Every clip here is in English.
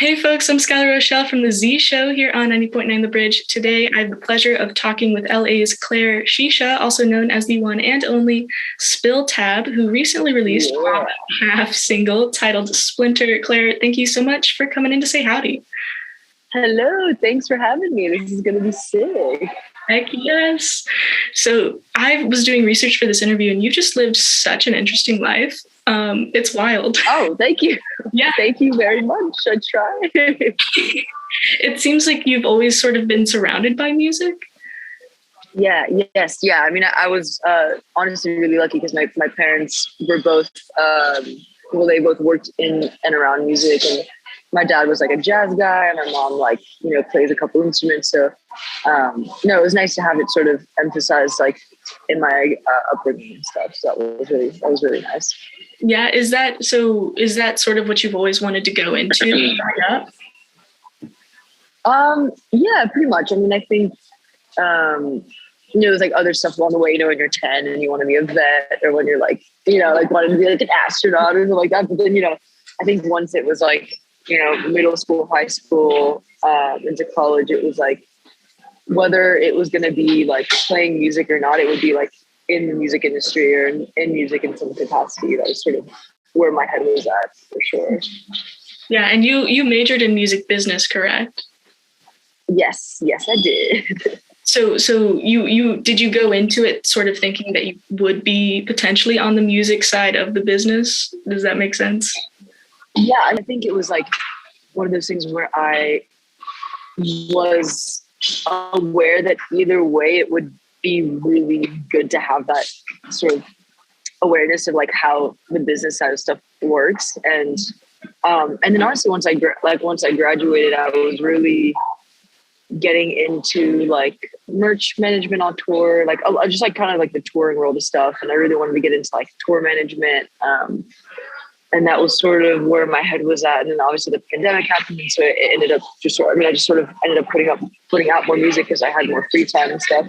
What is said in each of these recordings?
Hey folks, I'm Skylar Rochelle from the Z Show here on 90.9 The Bridge. Today I have the pleasure of talking with LA's Claire Shisha, also known as the one and only Spill Tab, who recently released a half single titled Splinter. Claire, thank you so much for coming in to say howdy. Hello, thanks for having me. This is going to be sick. Heck yes. So I was doing research for this interview and you just lived such an interesting life. It's wild. Oh, thank you. Yeah. Thank you very much. I try. It seems like you've always sort of been surrounded by music. Yeah. I mean, I was honestly really lucky because my parents were both, they both worked in and around music, and my dad was like a jazz guy and my mom plays a couple instruments. So, it was nice to have it sort of emphasized like in my upbringing and stuff. So that was really nice. Yeah. Is that sort of what you've always wanted to go into? Yeah, pretty much. I mean, I think, there's like other stuff along the way, when you're 10 and you want to be a vet, or when you're like, wanting to be like an astronaut or something like that. But then, I think once it was like, middle school, high school, into college, it was like, whether it was going to be like playing music or not, it would be like in the music industry or in music in some capacity. That was sort of where my head was at, for sure. Yeah. And you majored in music business, correct? Yes, I did. So did you go into it sort of thinking that you would be potentially on the music side of the business? Does that make sense? Yeah, I think it was like one of those things where I was aware that either way it would be really good to have that sort of awareness of like how the business side of stuff works. And then honestly, once I graduated, I was really getting into like merch management on tour, like just like kind of like the touring world of stuff. And I really wanted to get into like tour management. And that was sort of where my head was at. And then obviously the pandemic happened. And so it ended up I just sort of ended up putting out more music because I had more free time and stuff.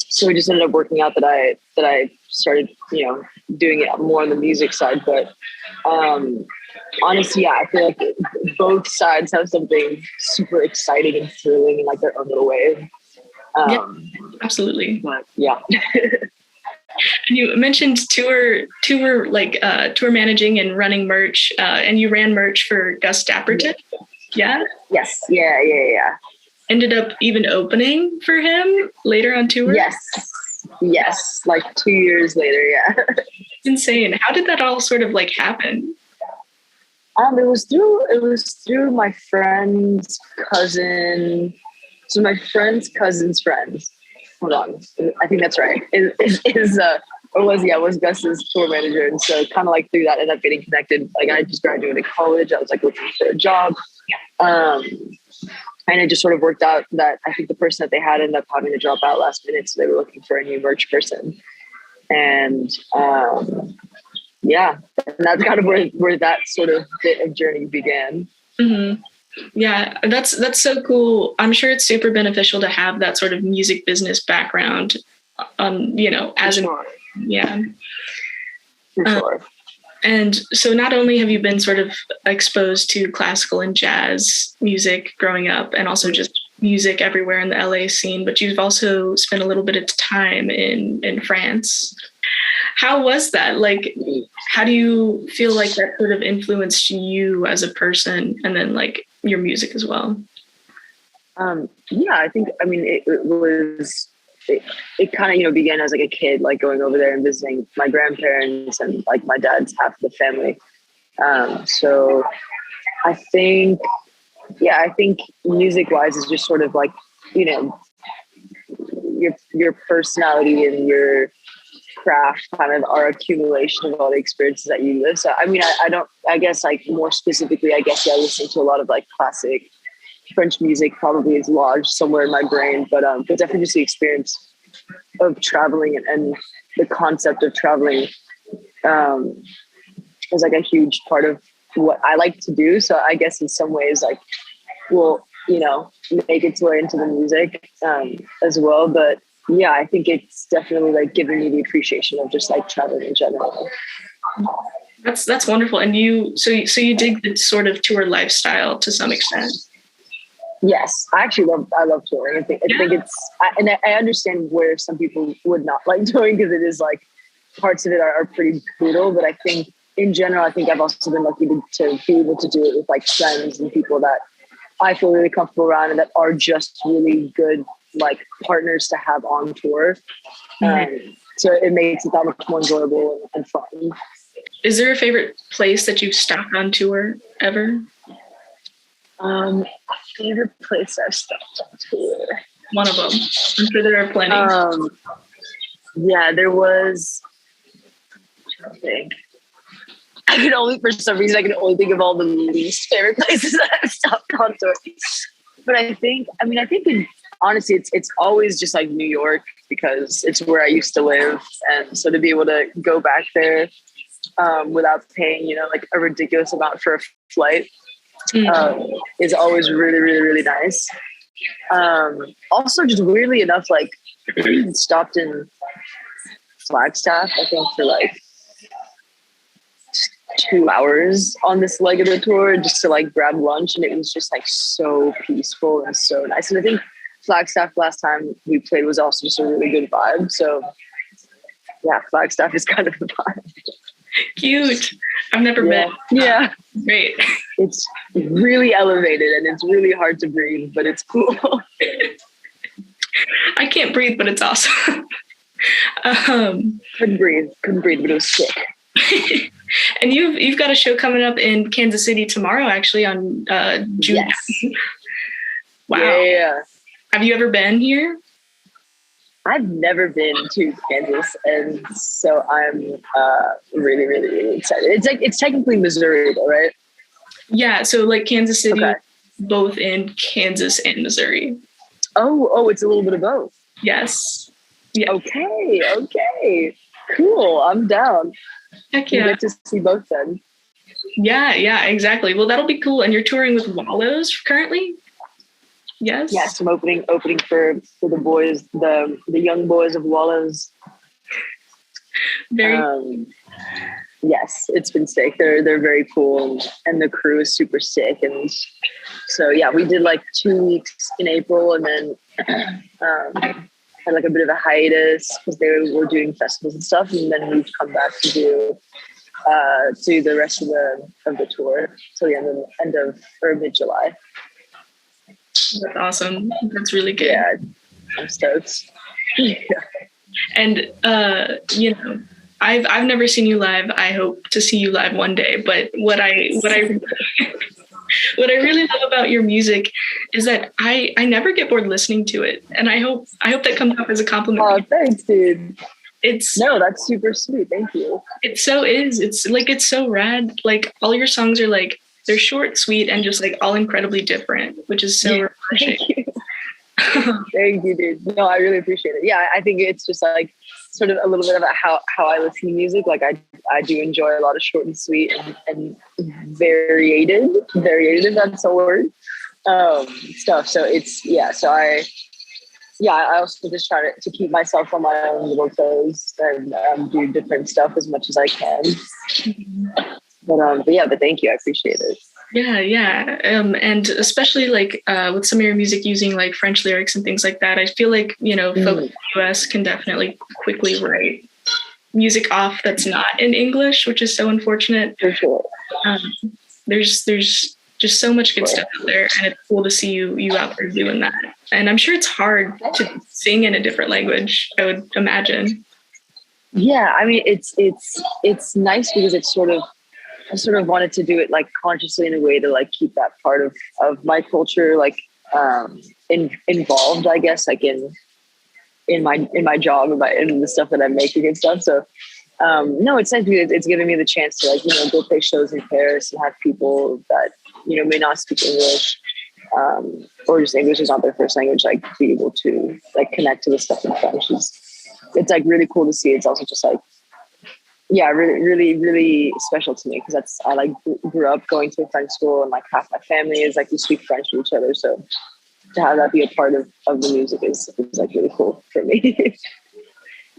So it just ended up working out that I started, doing it more on the music side. But honestly, yeah, I feel like both sides have something super exciting and thrilling in like their own little way. Yeah, absolutely. But yeah. You mentioned tour managing and running merch, and you ran merch for Gus Dapperton. Yeah. Yes. Yeah. Ended up even opening for him later on tour. Yes. Like 2 years later. Yeah. It's insane. How did that all sort of like happen? It was through my friend's cousin. So my friend's cousin's friend. Hold on, I think that's right. Was Gus's tour manager, and so kind of like through that ended up getting connected. Like I just graduated college, I was like looking for a job, and it just sort of worked out that I think the person that they had ended up having to drop out last minute, so they were looking for a new merch person, and and that's kind of where that sort of bit of journey began. Mm-hmm. Yeah, that's so cool. I'm sure it's super beneficial to have that sort of music business background, yeah. For sure. And so not only have you been sort of exposed to classical and jazz music growing up and also just music everywhere in the LA scene, but you've also spent a little bit of time in France. How was that? Like, how do you feel like that sort of influenced you as a person and then like your music as well? I think, it kind of, began as like a kid, like going over there and visiting my grandparents and like my dad's half of the family. So I think music wise is just sort of like, your personality and your craft kind of are accumulation of all the experiences that you live. So, I guess like more specifically, listening to a lot of like classic French music probably is lodged somewhere in my brain, but definitely just the experience of traveling and the concept of traveling is like a huge part of what I like to do. So I guess in some ways like will, make its way into the music as well. But yeah, I think it's definitely like giving me the appreciation of just like traveling in general. That's wonderful. And you dig the sort of tour lifestyle to some extent. Yes, I love touring. I think I understand where some people would not like touring because it is like parts of it are pretty brutal. But I think in general, I think I've also been lucky to be able to do it with like friends and people that I feel really comfortable around and that are just really good like partners to have on tour. So it makes it that much more enjoyable and fun. Is there a favorite place that you've stopped on tour ever? A favorite place I've stopped on tour. One of them. I'm sure there are plenty. Yeah, there was. I think for some reason I can only think of all the least favorite places that I've stopped on tour. But I think honestly, it's always just like New York because it's where I used to live, and so to be able to go back there without paying, like a ridiculous amount for a flight. Is always really, really, really nice. Also, just weirdly enough, like stopped in Flagstaff, I think, for like 2 hours on this leg of the tour just to like grab lunch, and it was just like so peaceful and so nice. And I think Flagstaff last time we played was also just a really good vibe. So yeah, Flagstaff is kind of the vibe. Cute. I've never been. Yeah. Great. It's really elevated and it's really hard to breathe, but it's cool. I can't breathe, but it's awesome. Couldn't breathe, but it was sick. And you've got a show coming up in Kansas City tomorrow, actually, on June. Yes. Wow. Yeah. Have you ever been here? I've never been to Kansas, and so I'm really, really, really excited. It's technically Missouri, though, right? Yeah, so like Kansas City, both in Kansas and Missouri. Oh, it's a little bit of both. Yes. Yeah. Okay. Cool. I'm down. Heck yeah. You get to see both then. Yeah, exactly. Well, that'll be cool. And you're touring with Wallows currently? Yes. Yes, I'm opening for the boys, the young boys of Wallows. Yes, it's been sick. They're very cool, and the crew is super sick. And so yeah, we did like 2 weeks in April, and then had like a bit of a hiatus because they were doing festivals and stuff, and then we've come back to do the rest of the tour till the end of or mid-July. That's awesome. That's really good. Yeah, I'm stoked. Yeah. And I've never seen you live. I hope to see you live one day. But what I what I really love about your music is that I never get bored listening to it, and I hope that comes up as a compliment. Oh, thanks, dude. That's super sweet. Thank you. It's so rad. Like all your songs are like they're short, sweet, and just like all incredibly different, which is so refreshing. Thank you. Thank you, dude. No, I really appreciate it. Yeah, I think it's just like sort of a little bit about how I listen to music. Like I do enjoy a lot of short and sweet and variated, if that's a word, stuff. So I also just try to keep myself on my own little toes and do different stuff as much as I can. But thank you. I appreciate it. Yeah. And especially like with some of your music using like French lyrics and things like that, I feel like, folks in the US can definitely quickly write music off that's not in English, which is so unfortunate. For sure. There's just so much good stuff out there, and it's cool to see you out there doing that. And I'm sure it's hard to sing in a different language, I would imagine. Yeah, I mean, it's nice because it's I sort of wanted to do it like consciously in a way to like keep that part of my culture like involved, I guess, like in my job and in the stuff that I'm making and stuff. So no, it's nice because it's giving me the chance to like go play shows in Paris and have people that may not speak English or just English is not their first language, like be able to like connect to the stuff in French. It's like really cool to see. It's also just like really, really, really special to me because I like grew up going to a French school and like half my family is like we speak French to each other. So to have that be a part of the music is like really cool for me.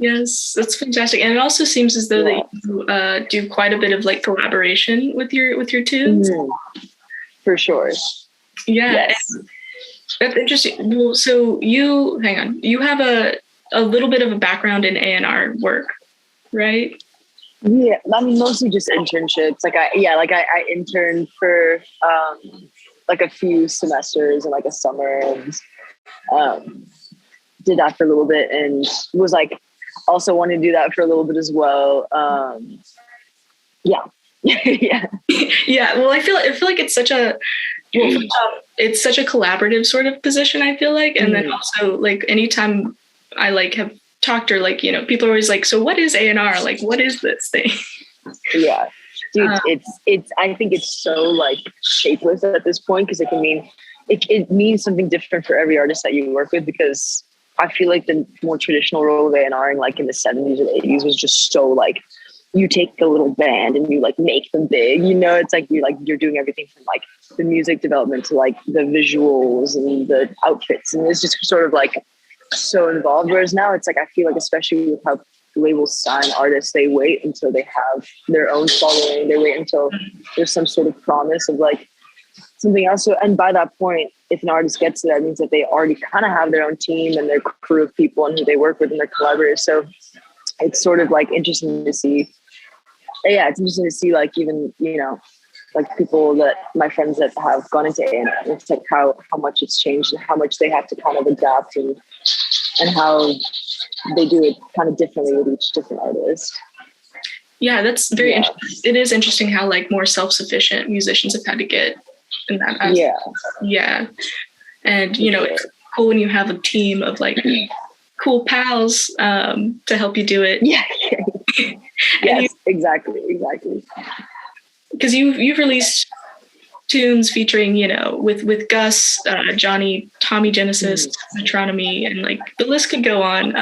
Yes, that's fantastic. And it also seems as though that you do quite a bit of like collaboration with your tunes. For sure. Yeah. Yes. That's interesting. Well, so hang on. You have a little bit of a background in A&R work, right? Yeah, I mean, mostly just internships. I interned for like a few semesters and like a summer, and did that for a little bit, and was like also wanted to do that for a little bit as well. Yeah. Yeah. Yeah. Well, I feel like it's such a it's such a collaborative sort of position, I feel like. And then also like anytime I like have talked or like, people are always like, so what is A&R? Like, what is this thing? Yeah. Dude, it's I think it's so like shapeless at this point, because it can mean it means something different for every artist that you work with, because I feel like the more traditional role of A&R like in the 70s or 80s was just so like, you take a little band and you like make them big, it's like you're doing everything from like the music development to like the visuals and the outfits, and it's just sort of like so involved. Whereas now it's like, I feel like, especially with how labels sign artists, they wait until they have their own following, they wait until there's some sort of promise of like something else. So, and by that point, if an artist gets there, it means that they already kind of have their own team and their crew of people and who they work with and their collaborators. So it's sort of like interesting to see. Yeah, it's interesting to see like even, like people that my friends that have gone into A&R, it's like how much it's changed and how much they have to kind of adapt and how they do it kind of differently with each different artist. Yeah, that's very interesting. It is interesting how like more self-sufficient musicians have had to get in that aspect. Yeah. And it's cool when you have a team of like cool pals to help you do it. Yeah. Yes, exactly. Because you've released tunes featuring, with Gus, Johnny, Tommy Genesis, Metronomy, and like the list could go on.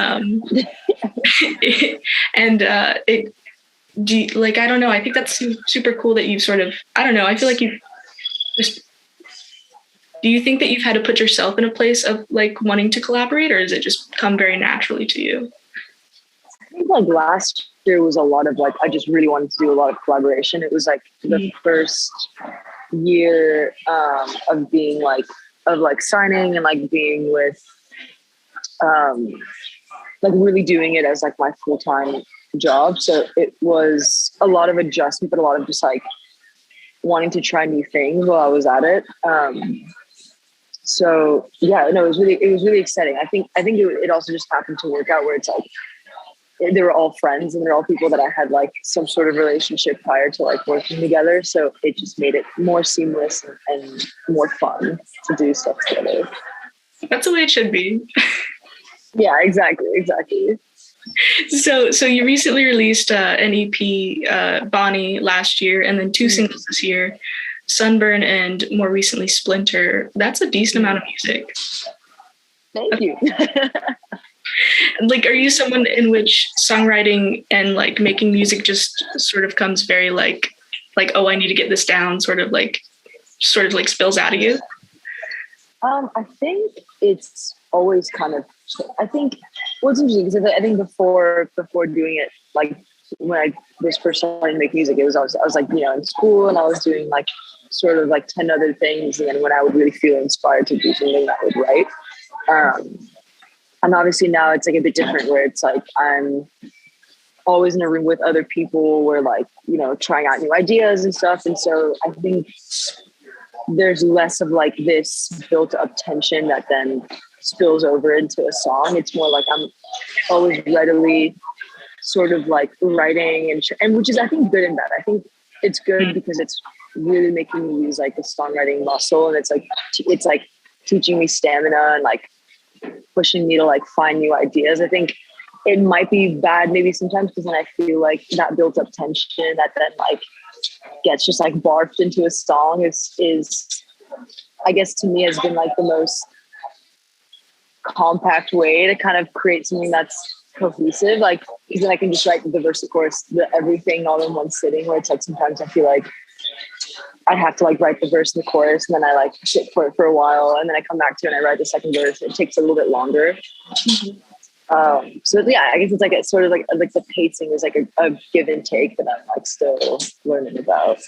And I don't know. I think that's super cool that you've sort of, I don't know. I feel like you've just, do you think that you've had to put yourself in a place of like wanting to collaborate, or does it just come very naturally to you? I think like last year was a lot of like, I just really wanted to do a lot of collaboration. It was like the first year of being like, signing and like being with, like really doing it as like my full-time job. So it was a lot of adjustment, but a lot of just like wanting to try new things while I was at it. So yeah, no, it was really exciting. I think it also just happened to work out where it's like, they were all friends and they're all people that I had like some sort of relationship prior to like working together. So it just made it more seamless and more fun to do stuff together. That's the way it should be. Yeah, exactly. So you recently released an EP, Bonnie, last year, and then 2 singles this year, Sunburn and more recently Splinter. That's a decent amount of music. Thank you. Like, are you someone in which songwriting and like making music just sort of comes very like, oh, I need to get this down, sort of like spills out of you? I think it's always kind of, I think what's interesting is I think before doing it, like when I was first starting to make music, I was like, in school and I was doing like sort of like 10 other things. And then when I would really feel inspired to do something, I would write. And obviously now it's like a bit different where it's like I'm always in a room with other people. We're like, trying out new ideas and stuff. And so I think there's less of like this built up tension that then spills over into a song. It's more like I'm always readily sort of like writing and which is, I think, good and bad. I think it's good because it's really making me use like the songwriting muscle, and it's like teaching me stamina and like pushing me to like find new ideas. I think it might be bad maybe sometimes because then I feel like that built up tension that then like gets just like barfed into a song is I guess to me has been like the most compact way to kind of create something that's cohesive, like because then I can just write the verse, the chorus, everything all in one sitting, where it's like sometimes I feel like I'd have to like write the verse and the chorus and then I like sit for it for a while and then I come back to it and I write the second verse. It takes a little bit longer. So yeah, I guess it's like a sort of like the pacing is like a give and take that I'm like still learning about.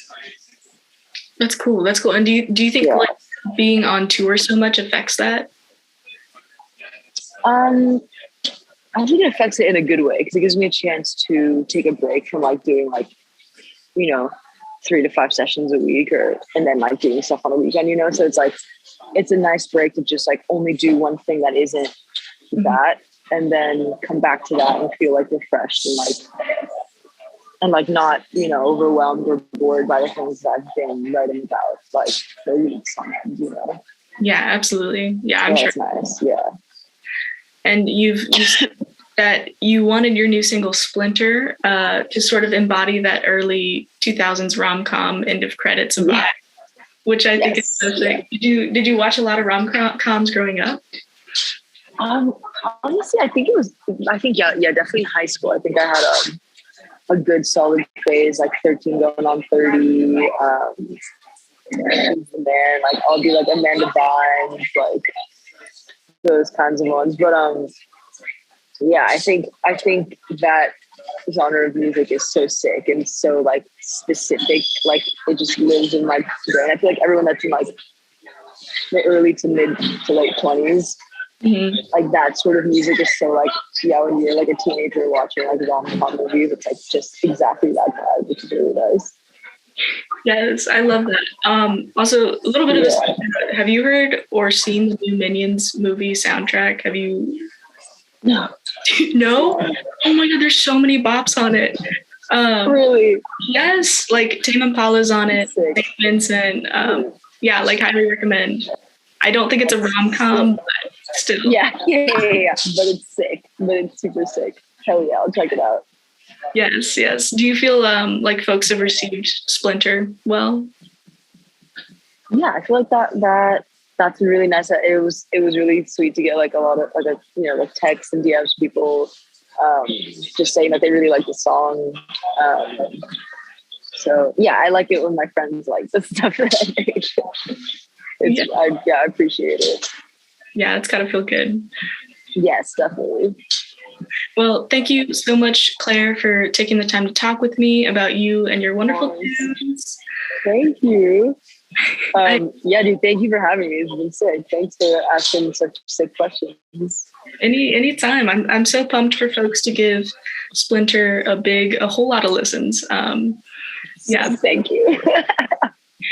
That's cool. That's cool. And do you think like being on tour so much affects that? I think it affects it in a good way because it gives me a chance to take a break from like doing like, 3 to 5 sessions a week and then like doing stuff on the weekend, so it's like, it's a nice break to just like only do one thing that isn't that, and then come back to that and feel like refreshed and like not, overwhelmed or bored by the things that I've been writing about like for weeks on end, Yeah, absolutely. Yeah, I'm sure. That's nice. Yeah. And you said that you wanted your new single Splinter to sort of embody that early 2000s rom-com end of credits vibe, which I think is so sick. Yeah. Did you watch a lot of rom-coms growing up? Honestly, I think definitely in high school. I think I had a good solid phase, like 13 going on 30. And then like I'll do like Amanda Bynes, like those kinds of ones. But yeah, I think that genre of music is so sick and so like specific. Like it just lives in my brain. I feel like everyone that's in like the early to mid to late 20s, like that sort of music is so like, when you're like a teenager watching like rom-com movies, it's like just exactly that vibe, which is really nice. Yes, I love that. Also, a little bit of a, have you heard or seen the new Minions movie soundtrack? Have you? No. No? Oh my God, there's so many bops on it. Really? Yes, like Tame Impala's on it, St. Vincent. Yeah, like highly recommend. I don't think it's a rom-com, but still. Yeah. But it's sick. But it's super sick. Hell yeah, I'll check it out. Yes. Do you feel like folks have received Splinter well? Yeah, I feel like that's really nice. It was really sweet to get like a lot of like texts and DMs from people just saying that they really like the song. So yeah, I like it when my friends like the stuff that I make. I appreciate it. Yeah, it's gotta feel good. Yes, definitely. Well, thank you so much, Claire, for taking the time to talk with me about you and your wonderful tunes. Thank you. Dude, thank you for having me. It's been sick. Thanks for asking such sick questions. Anytime. I'm so pumped for folks to give Splinter a whole lot of listens. Yeah. Thank you.